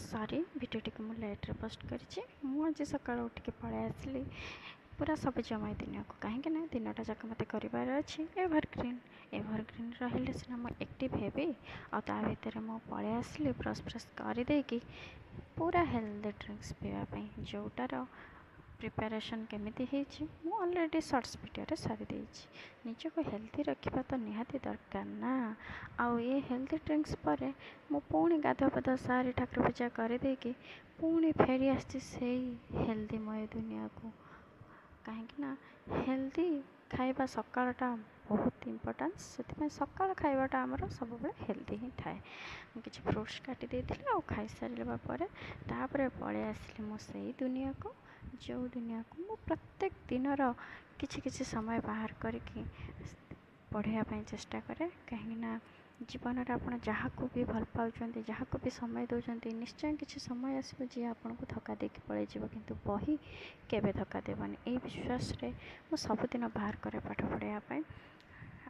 Sorry भिडियोटी को मुझे लेट्रे post करी सका उठिक पलि आसली पूरा सबुजमय दिन को कहीं ना दिनटा जाक मत करार अच्छी एभरग्रीन रही सीना मुझे एक्टिव हेबी आ भितर मु पलि आसली ब्रश फ्रश करदेकि पूरा हेल्दी ड्रिंक्स पीवाई जोटार प्रिपेरेसन केमिति मु ऑलरेडी शॉर्ट्स वीडियो सारी निजक हेल्दी रखा तो निहाती दरकार ना आउ ये हेल्दी ड्रिंक्स पर मु पुणी गाधुआ पाधुआ सारी ठाकुर पूजा करदेकि पुणी फेरी आसी हेल्दीमय दुनिया को कहीं हेल्दी खाइबा सकाळटा बहुत इम्पोर्टेंस से सकाळ खाइबाटा आमर सब हेल्दी ही थाए किसी फ्रूट्स काटी देती और खाई सारे तापर पलि आसली मु से दुनिया को जो दुनिया को मु प्रत्येक दिन किसी समय बाहर करके पढ़ाई चेष्टा करे कहीं जीवन में आप जहाँ को भी भल पाँच जहाँ को भी समय दौरान निश्चय किसी समय आसो जी आपन को धक्का देके पलि किंतु बही केवे धक्का देवनी यही विश्वास रे मु सबुदिन बाहर करे पाठ पढ़ाई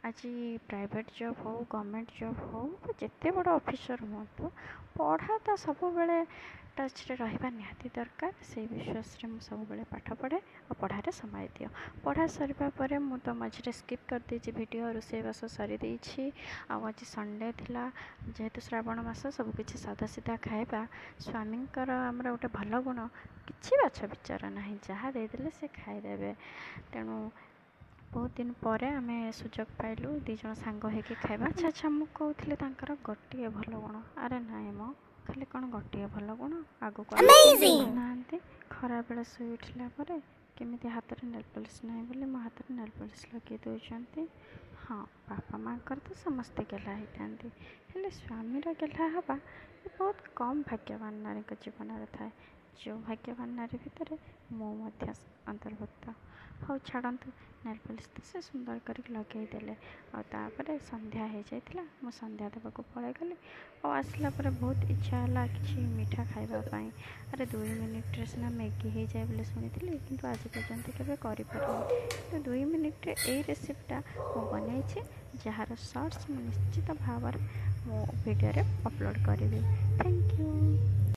आज प्राइवेट जॉब हो गवर्नमेंट जॉब हो जिते बड़ ऑफिसर हूँ पढ़ा तो सब बेले टच रे रहिबा निहाती दरकार से विश्वास रे मु सब बेले पाठ पढ़े और पढ़ारे समय दियो पढ़ा सरिबा परे मु तो मझे स्किप कर देछि वीडियो रोषेईबास सारी देछि आज संडे थिला जेहेतु श्रावण मास सब किछि सादा सीधा खाइबा स्वामींकर आमर गोटे भल गुण किछि बाछ विचार ना जहाँ देदेले से खाईदेवे तेणु बहुत दिन पर आम सुजोग पाइलु दीज सांग होके खाइबा अच्छा अच्छा मु कहूଥିଲି ତାଙ୍କର ଗୋଟିଏ ଭଲ ଗୁଣ अरे नाई मो खाली कौन गोटे भल गुण आगु ना खरा बेले शोई उठला केमी हाथ में नेल पॉलिश ना बोली मो हाथ में नेल पॉलिश लगे दौरान हाँ बापा माँ तो समस्ते गेला होता हेले स्वामी गेला हवा बहुत कम भाग्यवान नारी जीवन में थाए जो भाग्यवान नारी भितर मु अंतर्भुक्त हाँ छाड़ू नेल पॉलिश तो से सुंदर कर लगेदेले आपर संध्या हो जाता मु संध्या देवाक पलि गली और आसला बहुत इच्छा है कि मीठा खावाई अरे 2 मिनिट्रे सीना मैगी हो जाए बोले शुणी कि आज पर्यंत केवे तो 2 मिनिट्रे ये रेसिपीटा मु बनई जार शॉर्ट्स निश्चित भाव में मो वीडियो अपलोड करी थैंक यू।